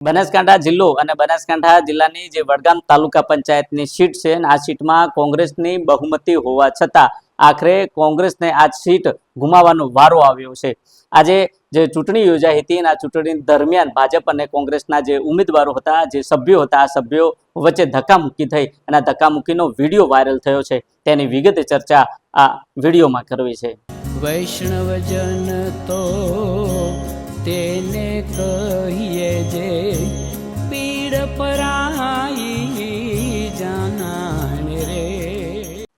બનાસકાંઠા જિલ્લો અને બનાસકાંઠા જિલ્લાની જે વડગામ તાલુકા પંચાયતની સીટ છે આ સીટમાં કોંગ્રેસની બહુમતી હોવા છતાં આખરે કોંગ્રેસને આ સીટ ગુમાવવાનો વારો આવ્યો છે। આજે જે ચૂંટણી યોજાઈ હતી આ ચૂંટણી દરમિયાન ભાજપ અને કોંગ્રેસના જે ઉમેદવારો હતા, જે સભ્યો હતા, આ સભ્યો વચ્ચે ધક્કામુક્કી થઈ અને આ ધક્કામુક્કીનો વિડીયો વાયરલ થયો છે। તેની વિગતે ચર્ચા આ વિડીયોમાં કરવી છે। વૈષ્ણવજન તો તેને કહીએ જે પીડ પરાઈ જાનાને રે।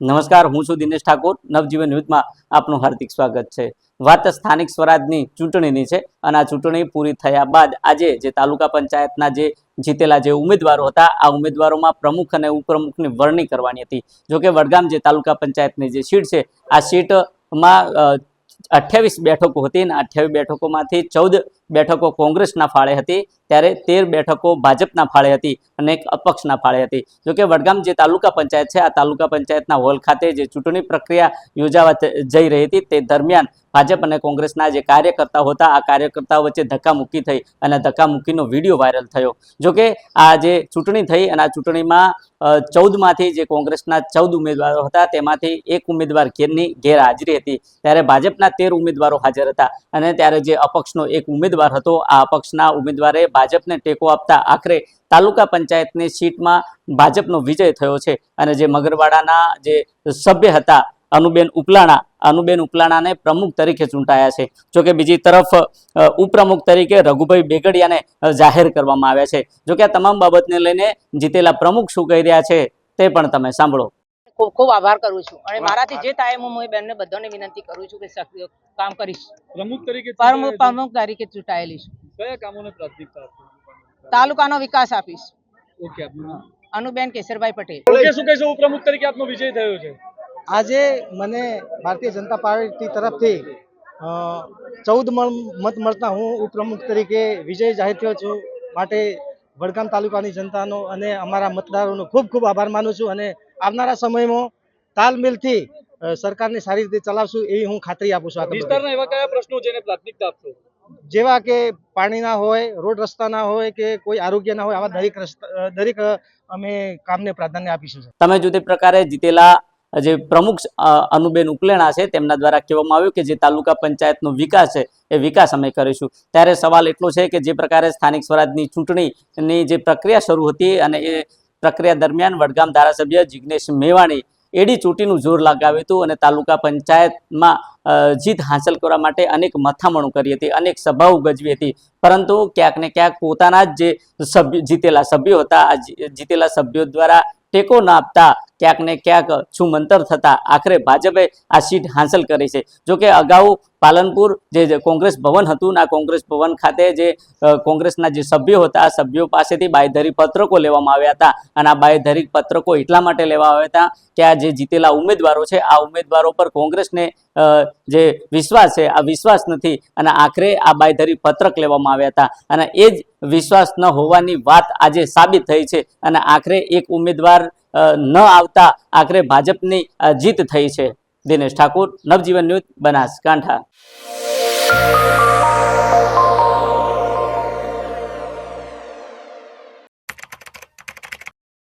નમસ્કાર, હું છું દિનેશ ઠાકોર। નવજીવન ન્યૂઝમાં આપનું હાર્દિક સ્વાગત છે। વાત સ્થાનિક સ્વરાજની ચૂંટણીની છે અને આ ચૂંટણી પૂરી થયા બાદ આજે જે તાલુકા પંચાયતના જે જીતેલા જે ઉમેદવારો હતા આ ઉમેદવારોમાં પ્રમુખ અને ઉપપ્રમુખની વરણી કરવાની હતી। જોકે વડગામ જે તાલુકા પંચાયતની જે સીટ છે આ સીટમાં 28 બેઠકો હતી અને 28 બેઠકોમાંથી 14 બેઠકો કોંગ્રેસના ફાળે હતી, ત્યારે 13 બેઠકો ભાજપના ફાળે હતી અને એક અપક્ષના ફાળે હતી। જોકે વડગામ જે તાલુકા પંચાયત છે આ તાલુકા પંચાયતના હોલ ખાતે જે ચૂંટણી પ્રક્રિયા યોજાવા જઈ રહી હતી તે દરમિયાન ભાજપ અને કોંગ્રેસના જે કાર્યકર્તાઓ હતા આ કાર્યકર્તાઓ વચ્ચે ધક્કામુક્કી થઈ અને ધક્કામુક્કીનો વિડીયો વાયરલ થયો। જોકે આ જે ચૂંટણી થઈ અને આ ચૂંટણીમાં 14માંથી જે કોંગ્રેસના 14 ઉમેદવારો હતા તેમાંથી એક ઉમેદવાર ગેરહાજરી હતી, ત્યારે ભાજપના 13 ઉમેદવારો હાજર હતા અને ત્યારે જે અપક્ષનો એક ઉમેદવાર હતો આ અપક્ષના ઉમેદવારે ભાજપને ટેકો આપતા આખરે તાલુકા પંચાયતની સીટમાં ભાજપનો વિજય થયો છે અને જે મગરવાડાના જે સભ્ય હતા અનુબેન ઉપલાણાને પ્રમુખ તરીકે ચૂંટાયા છે। જોકે બીજી તરફ ઉપપ્રમુખ તરીકે રઘુભાઈ બેગડિયાને જાહેર કરવામાં આવ્યા છે। જોકે આ તમામ બાબતને લઈને જીતેલા પ્રમુખ શું કહી રહ્યા છે તે પણ તમે સાંભળો। ખૂબ ખૂબ આભાર કરું છું અને મારાથી જે થાય હું બેનને બધાને વિનંતી કરું છું કે કામ કરીશ। પ્રમુખ તરીકે ચૂંટાયેલી છું। કયા કામોને પ્રાથમિકતા આપશો? તાલુકાનો વિકાસ આપીશ। ઓકે, આપનું અનુબેન કેસરભાઈ પટેલ। ઓકે, શું કહેશો? ઉપપ્રમુખ તરીકે આપનો વિજય થયો છે। આજે મને ભારતીય જનતા પાર્ટી તરફથી 14 મત મળતા હું ઉપપ્રમુખ તરીકે વિજય જાહેર થયો છું, માટે વડગામ તાલુકાની જનતાનો અને અમારા મતદારોનો ખૂબ ખૂબ આભાર માનું છું અને આવનારા સમયમાં તાલમેલથી સરકારને સારી રીતે ચલાવશું એવી હું ખાતરી આપું છું। વિસ્તારના એવા કયા પ્રશ્નો જેને પ્રાથમિકતા આપશો? જેવા કે પાણીના હોય, રોડ રસ્તાના હોય કે કોઈ આરોગ્યના હોય, આવા દરેક અમે કામને પ્રાધાન્ય આપીશું। તમે જુદી પ્રકારે જીતેલા જે પ્રમુખ અનુબેન ઉપલેણા છે તેમના દ્વારા કહેવામાં આવ્યું કે જે તાલુકા પંચાયતનો વિકાસ છે એ વિકાસ અમે કરીશું। ત્યારે સવાલ એટલો છે કે જે પ્રકારે સ્થાનિક સ્વરાજની ચૂંટણીની જે પ્રક્રિયા શરૂ હતી અને એ પ્રક્રિયા દરમિયાન વડગામ ધારાસભ્ય જિગ્નેશ મેવાણી એડી ચોટીનું જોર લગાવ્યું હતું અને તાલુકા પંચાયતમાં જીત હાંસલ કરવા માટે અનેક મથામણો કરી હતી, અનેક સભાઓ ગજવી હતી, પરંતુ ક્યાંક ને ક્યાંક પોતાના જ જે જીતેલા સભ્યો હતા આ જીતેલા સભ્યો દ્વારા ટેકો ન આપતા ક્યાંક ને ક્યાંક છુમંતર થતા આખરે ભાજપે આ સીટ હાંસલ કરી છે। જોકે અગાઉ પાલનપુર જે કોંગ્રેસ ભવન હતું આ કોંગ્રેસ ભવન ખાતે જે કોંગ્રેસના જે સભ્યો હતા આ સભ્યો પાસેથી બાંયધરી પત્રકો લેવામાં આવ્યા હતા અને આ બાંયધરી પત્રકો એટલા માટે લેવામાં આવ્યા હતા કે આ જે જીતેલા ઉમેદવારો છે આ ઉમેદવારો પર કોંગ્રેસને જે વિશ્વાસ છે આ વિશ્વાસ નથી અને આખરે આ બાંયધરી પત્રક લેવામાં આવ્યા હતા અને એ જ વિશ્વાસ ન હોવાની વાત આજે સાબિત થઈ છે અને આખરે એક ઉમેદવાર ન આવતા આખરે ભાજપની જીત થઈ છે। દિનેશ ઠાકોર, નવજીવન ન્યૂઝ, બનાસકાંઠા।